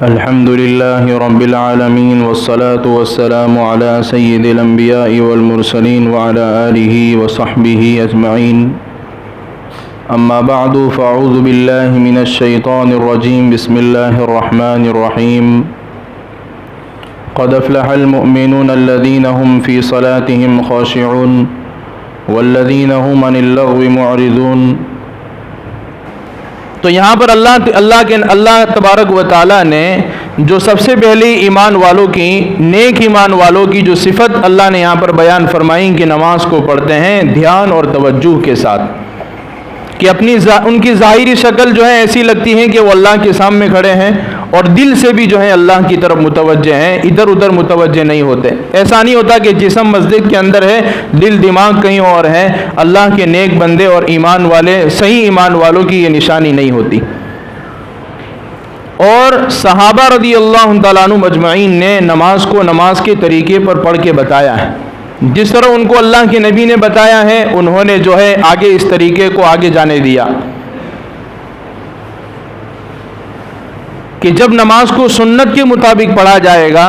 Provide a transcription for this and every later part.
الحمد لله رب العالمين والصلاة والسلام على سيد الأنبياء والمرسلين وعلى آله وصحبه أجمعين. أما بعد فأعوذ بالله من الشيطان الرجيم. بسم الله الرحمن الرحيم. قد أفلح المؤمنون الذين هم في صلاتهم خاشعون والذين هم عن اللغو معرضون. تو یہاں پر اللہ تبارک و تعالیٰ نے جو سب سے پہلے ایمان والوں کی، نیک ایمان والوں کی جو صفت اللہ نے یہاں پر بیان فرمائی کہ نماز کو پڑھتے ہیں دھیان اور توجہ کے ساتھ، کہ ان کی ظاہری شکل جو ہے ایسی لگتی ہے کہ وہ اللہ کے سامنے کھڑے ہیں اور دل سے بھی جو ہے اللہ کی طرف متوجہ ہیں، ادھر ادھر متوجہ نہیں ہوتے. ایسا نہیں ہوتا کہ جسم مسجد کے اندر ہے، دل دماغ کہیں اور ہے. اللہ کے نیک بندے اور ایمان والے، صحیح ایمان والوں کی یہ نشانی نہیں ہوتی. اور صحابہ رضی اللہ تعالیٰ عنہ مجمعین نے نماز کو نماز کے طریقے پر پڑھ کے بتایا ہے. جس طرح ان کو اللہ کے نبی نے بتایا ہے، انہوں نے جو ہے آگے اس طریقے کو آگے جانے دیا کہ جب نماز کو سنت کے مطابق پڑھا جائے گا،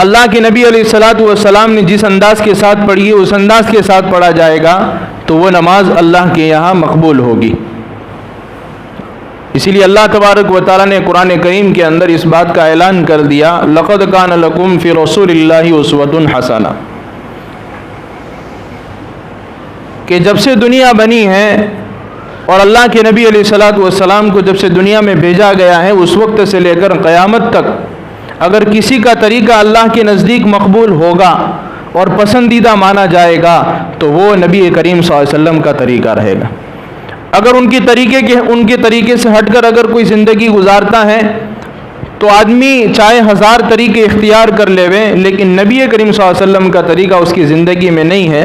اللہ کے نبی علیہ الصلاۃ والسلام نے جس انداز کے ساتھ پڑھی ہے اس انداز کے ساتھ پڑھا جائے گا تو وہ نماز اللہ کے یہاں مقبول ہوگی. اسی لیے اللہ تبارک و تعالیٰ نے قرآن کریم کے اندر اس بات کا اعلان کر دیا، لَقَدْ كَانَ لَكُمْ فِي رَسُولِ اللَّهِ أُسْوَةٌ حَسَنَةٌ، کہ جب سے دنیا بنی ہے اور اللہ کے نبی علیہ الصلاۃ والسلام کو جب سے دنیا میں بھیجا گیا ہے، اس وقت سے لے کر قیامت تک اگر کسی کا طریقہ اللہ کے نزدیک مقبول ہوگا اور پسندیدہ مانا جائے گا تو وہ نبی کریم صلی اللہ علیہ وسلم کا طریقہ رہے گا. اگر ان کے طریقے سے ہٹ کر اگر کوئی زندگی گزارتا ہے تو آدمی چاہے 1000 طریقے اختیار کر لے لیکن نبی کریم صلی اللہ علیہ وسلم کا طریقہ اس کی زندگی میں نہیں ہے،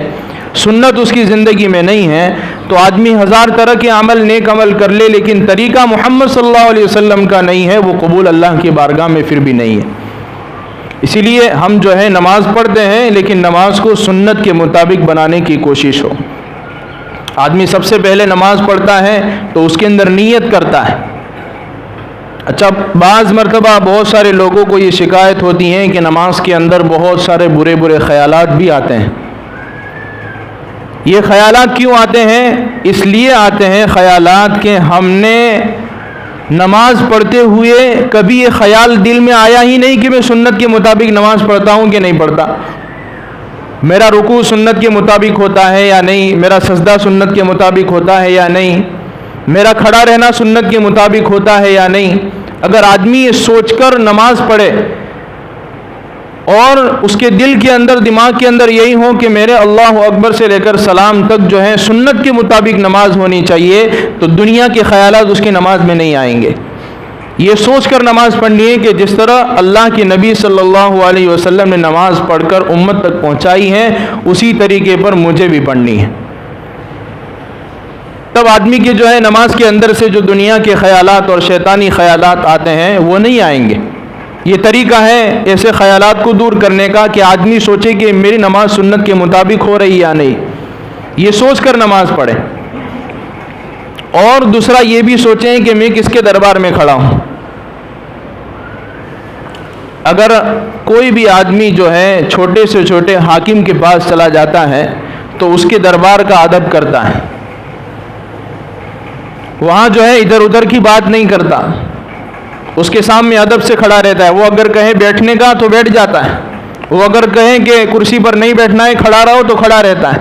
سنت اس کی زندگی میں نہیں ہے، تو آدمی 1000 طرح کے عمل نیک عمل کر لے لیکن طریقہ محمد صلی اللہ علیہ وسلم کا نہیں ہے، وہ قبول اللہ کی بارگاہ میں پھر بھی نہیں ہے. اسی لیے ہم جو ہے نماز پڑھتے ہیں لیکن نماز کو سنت کے مطابق بنانے کی کوشش ہو. آدمی سب سے پہلے نماز پڑھتا ہے تو اس کے اندر نیت کرتا ہے. اچھا، بعض مرتبہ بہت سارے لوگوں کو یہ شکایت ہوتی ہے کہ نماز کے اندر بہت سارے برے خیالات بھی آتے ہیں. یہ خیالات کیوں آتے ہیں؟ اس لیے آتے ہیں خیالات کہ ہم نے نماز پڑھتے ہوئے کبھی یہ خیال دل میں آیا ہی نہیں کہ میں سنت کے مطابق نماز پڑھتا ہوں کہ نہیں پڑھتا، میرا رکوع سنت کے مطابق ہوتا ہے یا نہیں، میرا سجدہ سنت کے مطابق ہوتا ہے یا نہیں، میرا کھڑا رہنا سنت کے مطابق ہوتا ہے یا نہیں. اگر آدمی یہ سوچ کر نماز پڑھے اور اس کے دل کے اندر دماغ کے اندر یہی ہو کہ میرے اللہ اکبر سے لے کر سلام تک جو ہے سنت کے مطابق نماز ہونی چاہیے، تو دنیا کے خیالات اس کی نماز میں نہیں آئیں گے. یہ سوچ کر نماز پڑھنی ہے کہ جس طرح اللہ کے نبی صلی اللہ علیہ وسلم نے نماز پڑھ کر امت تک پہنچائی ہے اسی طریقے پر مجھے بھی پڑھنی ہے. تب آدمی کے جو ہے نماز کے اندر سے جو دنیا کے خیالات اور شیطانی خیالات آتے ہیں وہ نہیں آئیں گے. یہ طریقہ ہے ایسے خیالات کو دور کرنے کا کہ آدمی سوچے کہ میری نماز سنت کے مطابق ہو رہی یا نہیں، یہ سوچ کر نماز پڑھے. اور دوسرا یہ بھی سوچیں کہ میں کس کے دربار میں کھڑا ہوں. اگر کوئی بھی آدمی جو ہے چھوٹے سے چھوٹے حاکم کے پاس چلا جاتا ہے تو اس کے دربار کا ادب کرتا ہے، وہاں جو ہے ادھر ادھر کی بات نہیں کرتا، اس کے سامنے ادب سے کھڑا رہتا ہے. وہ اگر کہے بیٹھنے کا تو بیٹھ جاتا ہے، وہ اگر کہیں کہ کرسی پر نہیں بیٹھنا ہے کھڑا رہو تو کھڑا رہتا ہے.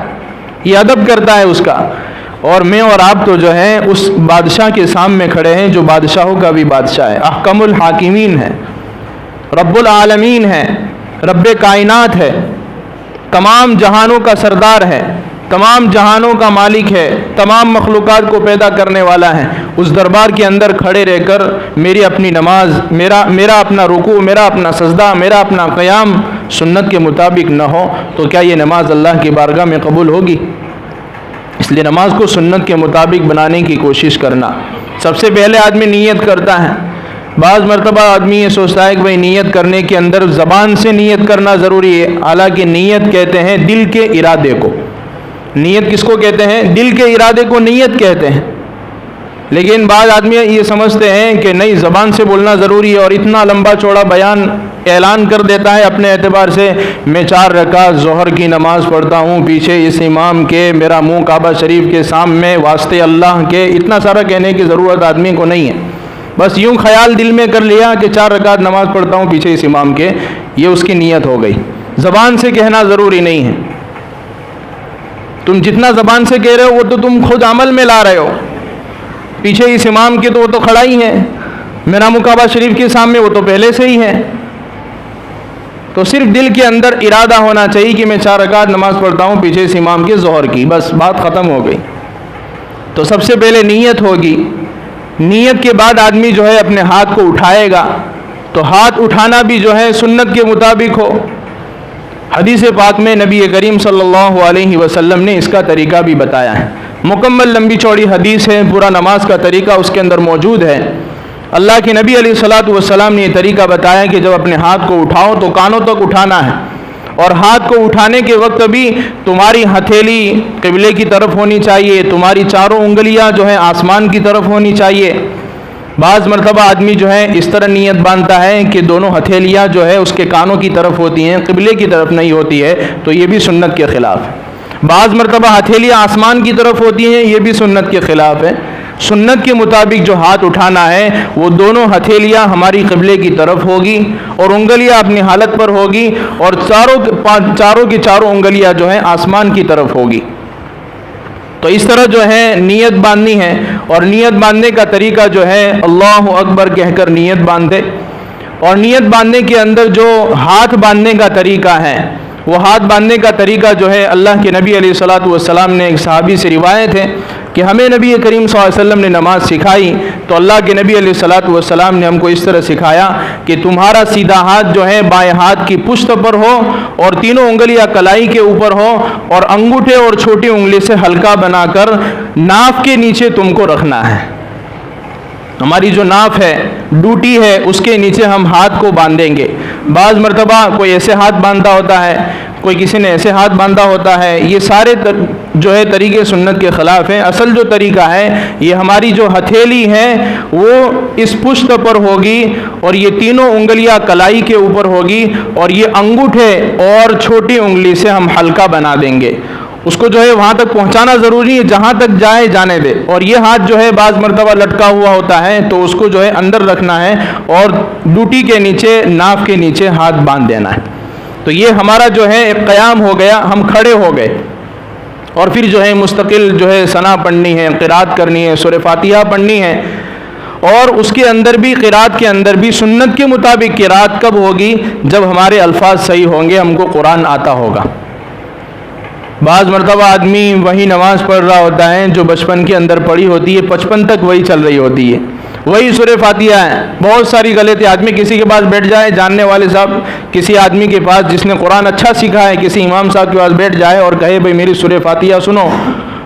یہ ادب کرتا ہے اس کا. اور میں اور آپ تو جو ہیں اس بادشاہ کے سامنے کھڑے ہیں جو بادشاہوں کا بھی بادشاہ ہے، احکم الحاکمین ہے، رب العالمین ہے، رب کائنات ہے، تمام جہانوں کا سردار ہے، تمام جہانوں کا مالک ہے، تمام مخلوقات کو پیدا کرنے والا ہے. اس دربار کے اندر کھڑے رہ کر میری اپنی نماز، میرا اپنا رکوع، میرا اپنا سجدہ، میرا اپنا قیام سنت کے مطابق نہ ہو تو کیا یہ نماز اللہ کی بارگاہ میں قبول ہوگی؟ اس لیے نماز کو سنت کے مطابق بنانے کی کوشش کرنا. سب سے پہلے آدمی نیت کرتا ہے. بعض مرتبہ آدمی یہ سوچتا ہے کہ بھئی نیت کرنے کے اندر زبان سے نیت کرنا ضروری ہے، حالانکہ نیت کہتے ہیں دل کے ارادے کو. نیت کس کو کہتے ہیں؟ دل کے ارادے کو نیت کہتے ہیں. لیکن بعض آدمی یہ سمجھتے ہیں کہ نہیں، زبان سے بولنا ضروری ہے، اور اتنا لمبا چوڑا بیان اعلان کر دیتا ہے اپنے اعتبار سے، میں 4 رکعت ظہر کی نماز پڑھتا ہوں پیچھے اس امام کے، میرا منہ کعبہ شریف کے سامنے، واسطے اللہ کے، اتنا سارا کہنے کی ضرورت آدمی کو نہیں ہے۔ بس یوں خیال دل میں کر لیا کہ 4 رکعت نماز پڑھتا ہوں پیچھے اس امام کے، یہ اس کی نیت ہو گئی۔ زبان سے کہنا ضروری نہیں ہے، تم جتنا زبان سے کہہ رہے ہو وہ تو تم خود عمل میں لا رہے ہو۔ پیچھے اس امام کے تو وہ تو کھڑا ہی ہے، میرا منہ کعبہ شریف کے سامنے، وہ تو پہلے سے ہی ہے۔ تو صرف دل کے اندر ارادہ ہونا چاہیے کہ میں 4 رکعت نماز پڑھتا ہوں پیچھے اس امام کے ظہر کی، بس بات ختم ہو گئی۔ تو سب سے پہلے نیت ہوگی، نیت کے بعد آدمی جو ہے اپنے ہاتھ کو اٹھائے گا، تو ہاتھ اٹھانا بھی جو ہے سنت کے مطابق ہو۔ حدیث پاک میں نبی کریم صلی اللہ علیہ وسلم نے اس کا طریقہ بھی بتایا ہے، مکمل لمبی چوڑی حدیث ہے، پورا نماز کا طریقہ اس کے اندر موجود ہے۔ اللہ کے نبی علیہ الصلاۃ والسلام نے یہ طریقہ بتایا کہ جب اپنے ہاتھ کو اٹھاؤ تو کانوں تک اٹھانا ہے، اور ہاتھ کو اٹھانے کے وقت بھی تمہاری ہتھیلی قبلے کی طرف ہونی چاہیے، تمہاری چاروں انگلیاں جو ہیں آسمان کی طرف ہونی چاہیے۔ بعض مرتبہ آدمی جو ہے اس طرح نیت باندھتا ہے کہ دونوں ہتھیلیاں جو ہے اس کے کانوں کی طرف ہوتی ہیں، قبلے کی طرف نہیں ہوتی ہے، تو یہ بھی سنت کے خلاف ہے۔ بعض مرتبہ ہتھیلیاں آسمان کی طرف ہوتی ہیں، یہ بھی سنت کے خلاف ہے۔ سنت کے مطابق جو ہاتھ اٹھانا ہے وہ دونوں ہتھیلیاں ہماری قبلے کی طرف ہوگی، اور انگلیاں اپنی حالت پر ہوگی، اور چاروں کی چاروں انگلیاں جو ہیں آسمان کی طرف ہوگی۔ تو اس طرح جو ہے نیت باندھنی ہے، اور نیت باندھنے کا طریقہ جو ہے اللہ اکبر کہہ کر نیت باندھے۔ اور نیت باندھنے کے اندر جو ہاتھ باندھنے کا طریقہ ہے، وہ ہاتھ باندھنے کا طریقہ جو ہے اللہ کے نبی علیہ الصلاۃ والسلام نے ایک صحابی سے روایت ہے کہ ہمیں نبی کریم صلی اللہ علیہ وسلم نے نماز سکھائی، تو اللہ کے نبی علیہ الصلاۃ والسلام نے ہم کو اس طرح سکھایا کہ تمہارا سیدھا ہاتھ جو ہے بائیں ہاتھ کی پشت پر ہو، اور تینوں انگلیاں کلائی کے اوپر ہو، اور انگوٹھے اور چھوٹی انگلی سے ہلکا بنا کر ناف کے نیچے تم کو رکھنا ہے۔ ہماری جو ناف ہے، ڈوٹی ہے، اس کے نیچے ہم ہاتھ کو باندھیں گے۔ بعض مرتبہ کوئی ایسے ہاتھ باندھا ہوتا ہے، کوئی کسی نے ایسے ہاتھ باندھا ہوتا ہے، یہ سارے جو ہے طریقے سنت کے خلاف ہیں۔ اصل جو طریقہ ہے، یہ ہماری جو ہتھیلی ہے وہ اس پشت پر ہوگی، اور یہ تینوں انگلیاں کلائی کے اوپر ہوگی، اور یہ انگوٹھے اور چھوٹی انگلی سے ہم ہلکا بنا دیں گے۔ اس کو جو ہے وہاں تک پہنچانا ضروری ہے، جہاں تک جائے جانے دے۔ اور یہ ہاتھ جو ہے بعض مرتبہ لٹکا ہوا ہوتا ہے، تو اس کو جو ہے اندر رکھنا ہے، اور ڈوٹی کے نیچے، ناف کے نیچے ہاتھ باندھ دینا ہے۔ تو یہ ہمارا جو ہے ایک قیام ہو گیا، ہم کھڑے ہو گئے۔ اور پھر جو ہے مستقل جو ہے ثنا پڑھنی ہے، قرات کرنی ہے، سورہ فاتحہ پڑھنی ہے، اور اس کے اندر بھی قرات کے اندر بھی سنت کے مطابق قرات کب ہوگی؟ جب ہمارے الفاظ صحیح ہوں گے، ہم کو قرآن آتا ہوگا۔ بعض مرتبہ آدمی وہی نماز پڑھ رہا ہوتا ہے جو بچپن کے اندر پڑھی ہوتی ہے، 55 تک وہی چل رہی ہوتی ہے، وہی سورہ فاتحہ ہے، بہت ساری غلطی۔ آدمی کسی کے پاس بیٹھ جائے، جاننے والے صاحب کسی آدمی کے پاس جس نے قرآن اچھا سیکھا ہے، کسی امام صاحب کے پاس بیٹھ جائے اور کہے بھئی میری سورہ فاتحہ سنو،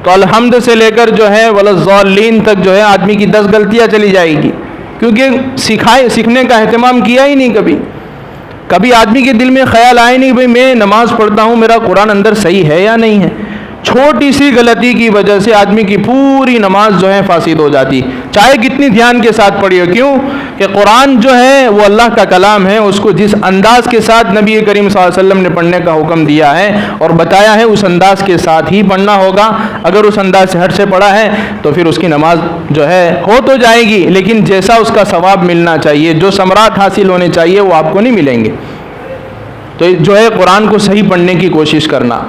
تو الحمد سے لے کر جو ہے ولضالین تک جو ہے آدمی کی 10 غلطیاں چلی جائے گی، کیونکہ سیکھنے کا اہتمام کیا ہی نہیں کبھی آدمی کے دل میں خیال آئے نہیں بھئی میں نماز پڑھتا ہوں، میرا قرآن اندر صحیح ہے یا نہیں ہے۔ چھوٹی سی غلطی کی وجہ سے آدمی کی پوری نماز جو ہے فاسد ہو جاتی، چاہے کتنی دھیان کے ساتھ پڑھی ہو۔ کیوں کہ قرآن جو ہے وہ اللہ کا کلام ہے، اس کو جس انداز کے ساتھ نبی کریم صلی اللہ علیہ وسلم نے پڑھنے کا حکم دیا ہے اور بتایا ہے، اس انداز کے ساتھ ہی پڑھنا ہوگا۔ اگر اس انداز سے ہٹ سے پڑھا ہے تو پھر اس کی نماز جو ہے ہو تو جائے گی، لیکن جیسا اس کا ثواب ملنا چاہیے، جو ثمرات حاصل ہونے چاہیے، وہ آپ کو نہیں ملیں گے۔ تو جو ہے قرآن کو صحیح پڑھنے کی کوشش کرنا۔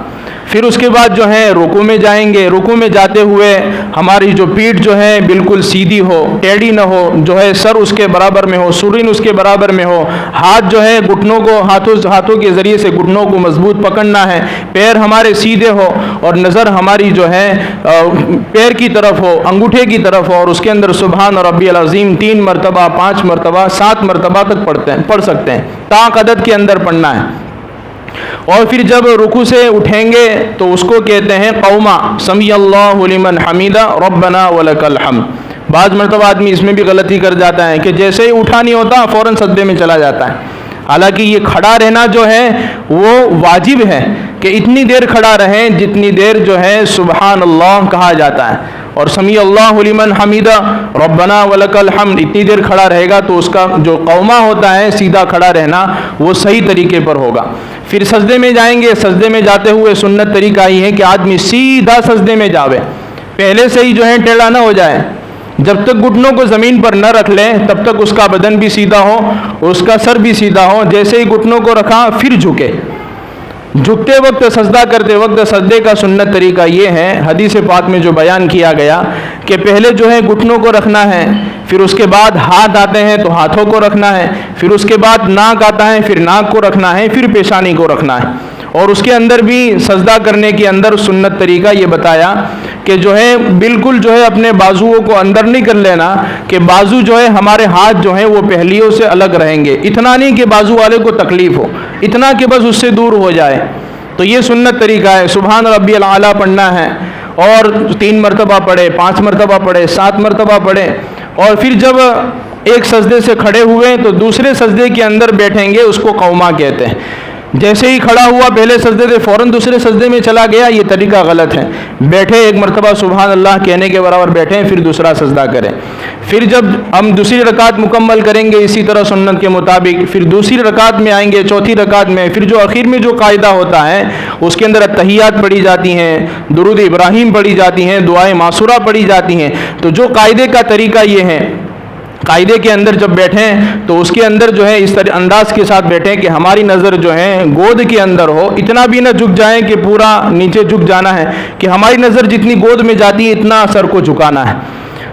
پھر اس کے بعد جو ہے رکوع میں جائیں گے، رکوع میں جاتے ہوئے ہماری جو پیٹھ جو ہے بالکل سیدھی ہو، ٹیڑھی نہ ہو، جو ہے سر اس کے برابر میں ہو، سرین اس کے برابر میں ہو، ہاتھ جو ہے گھٹنوں کو ہاتھوں کے ذریعے سے گھٹنوں کو مضبوط پکڑنا ہے، پیر ہمارے سیدھے ہو، اور نظر ہماری جو ہے پیر کی طرف ہو، انگوٹھے کی طرف ہو، اور اس کے اندر سبحان ربی العظیم 3 مرتبہ، 5 مرتبہ، 7 مرتبہ تک پڑھ سکتے ہیں، طاق عدد کے اندر پڑھنا ہے۔ اور پھر جب رکوع سے اٹھیں گے تو اس کو کہتے ہیں قوما، سمی اللہ لمن حمیدہ ربنا ولک الحمد۔ بعض مرتبہ آدمی اس میں بھی غلطی کر جاتا ہے کہ جیسے ہی اٹھا نہیں ہوتا فوراً سجدے میں چلا جاتا ہے، حالانکہ یہ کھڑا رہنا جو ہے وہ واجب ہے کہ اتنی دیر کھڑا رہیں جتنی دیر جو ہے سبحان اللہ کہا جاتا ہے، اور سمیع اللہ لمن حمیدہ ربنا ولک الحمد اتنی دیر کھڑا رہے گا تو اس کا جو قومہ ہوتا ہے سیدھا کھڑا رہنا وہ صحیح طریقے پر ہوگا۔ پھر سجدے میں جائیں گے، سجدے میں جاتے ہوئے سنت طریقہ یہ ہے کہ آدمی سیدھا سجدے میں جاوے، پہلے سے ہی جو ہے ٹیڑھا نہ ہو جائے، جب تک گھٹنوں کو زمین پر نہ رکھ لیں تب تک اس کا بدن بھی سیدھا ہو اور اس کا سر بھی سیدھا ہو۔ جیسے ہی گھٹنوں کو رکھا پھر جھکے، جھکتے وقت سجدہ کرتے وقت سجدے کا سنت طریقہ یہ ہے، حدیث پاک میں جو بیان کیا گیا کہ پہلے جو ہے گھٹنوں کو رکھنا ہے، پھر اس کے بعد ہاتھ آتے ہیں تو ہاتھوں کو رکھنا ہے، پھر اس کے بعد ناک آتا ہے، پھر ناک کو رکھنا ہے، پھر پیشانی کو رکھنا ہے۔ اور اس کے اندر بھی سجدہ کرنے کے اندر سنت طریقہ یہ بتایا کہ جو ہے بالکل جو ہے اپنے بازوؤں کو اندر نہیں کر لینا، کہ بازو جو ہے ہمارے ہاتھ جو ہیں وہ پہلیوں سے الگ رہیں گے، اتنا نہیں کہ بازو والے کو تکلیف ہو، اتنا کہ بس اس سے دور ہو جائے۔ تو یہ سنت طریقہ ہے۔ سبحان ربی الاعلیٰ پڑھنا ہے اور 3 مرتبہ پڑھے، 5 مرتبہ پڑھے، 7 مرتبہ پڑھے، اور پھر جب ایک سجدے سے کھڑے ہوئے تو دوسرے سجدے کے اندر بیٹھیں گے، اس کو قومہ کہتے ہیں۔ جیسے ہی کھڑا ہوا پہلے سجدے سے فوراً دوسرے سجدے میں چلا گیا، یہ طریقہ غلط ہے۔ بیٹھے، ایک مرتبہ سبحان اللہ کہنے کے برابر بیٹھیں، پھر دوسرا سجدہ کریں۔ پھر جب ہم دوسری رکعت مکمل کریں گے اسی طرح سنت کے مطابق، پھر دوسری رکعت میں آئیں گے، چوتھی رکعت میں پھر جو آخر میں جو قاعدہ ہوتا ہے اس کے اندر التحیات پڑھی جاتی ہیں، درود ابراہیم پڑھی جاتی ہیں، دعائیں معصورہ پڑھی جاتی ہیں۔ تو جو قاعدے کا طریقہ یہ ہے، قاعدے کے اندر جب بیٹھیں تو اس کے اندر جو ہے اس طرح انداز کے ساتھ بیٹھیں کہ ہماری نظر جو ہے گود کے اندر ہو، اتنا بھی نہ جھک جائیں کہ پورا نیچے جھک جانا ہے، کہ ہماری نظر جتنی گود میں جاتی ہے اتنا سر کو جھکانا ہے۔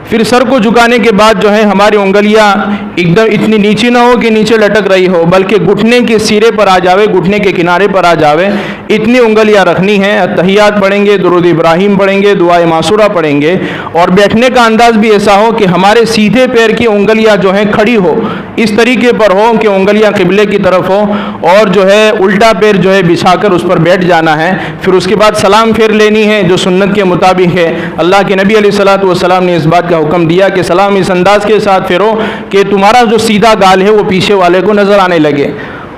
پھر سر کو جھکانے کے بعد جو ہے ہماری انگلیاں ایک دم اتنی نیچے نہ ہو کہ نیچے لٹک رہی ہو، بلکہ گھٹنے کے سرے پر آ جاوے، گھٹنے کے کنارے پر آ جاوے، اتنی انگلیاں رکھنی ہیں۔ التحیات پڑھیں گے، درود ابراہیم پڑھیں گے، دعائے معصورہ پڑھیں گے، اور بیٹھنے کا انداز بھی ایسا ہو کہ ہمارے سیدھے پیر کی انگلیاں جو ہیں کھڑی ہو، اس طریقے پر ہو کہ انگلیاں قبلے کی طرف ہو، اور جو ہے الٹا پیر جو ہے بچھا کر اس پر بیٹھ جانا ہے۔ پھر اس کے بعد سلام پھیر لینی ہے جو سنت کے مطابق ہے۔ اللہ کے نبی علیہ الصلوۃ والسلام نے اس بات کا حکم دیا کہ سلام اس انداز کے ساتھ پھیرو کہ تمہارا جو سیدھا گال ہے وہ پیچھے والے کو نظر آنے لگے،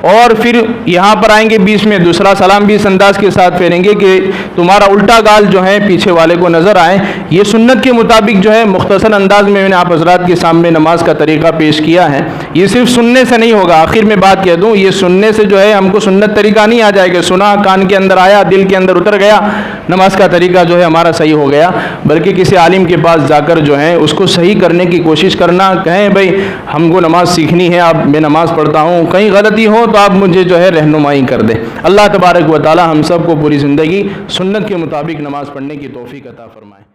اور پھر یہاں پر آئیں گے بیچ میں دوسرا سلام بھی اس انداز کے ساتھ پھیریں گے کہ تمہارا الٹا گال جو ہے پیچھے والے کو نظر آئے۔ یہ سنت کے مطابق جو ہے مختصر انداز میں نے آپ حضرات کے سامنے نماز کا طریقہ پیش کیا ہے۔ یہ صرف سننے سے نہیں ہوگا، آخر میں بات کہہ دوں، یہ سننے سے جو ہے ہم کو سنت طریقہ نہیں آ جائے گا، سنا کان کے اندر آیا دل کے اندر اتر گیا، نماز کا طریقہ جو ہے ہمارا صحیح ہو گیا، بلکہ کسی عالم کے پاس جا کر جو ہے اس کو صحیح کرنے کی کوشش کرنا، کہیں بھائی ہم کو نماز سیکھنی ہے، اب میں نماز پڑھتا ہوں، کہیں غلطی ہو تو آپ مجھے جو ہے رہنمائی کر دیں۔ اللہ تبارک و تعالی ہم سب کو پوری زندگی سنت کے مطابق نماز پڑھنے کی توفیق عطا فرمائے۔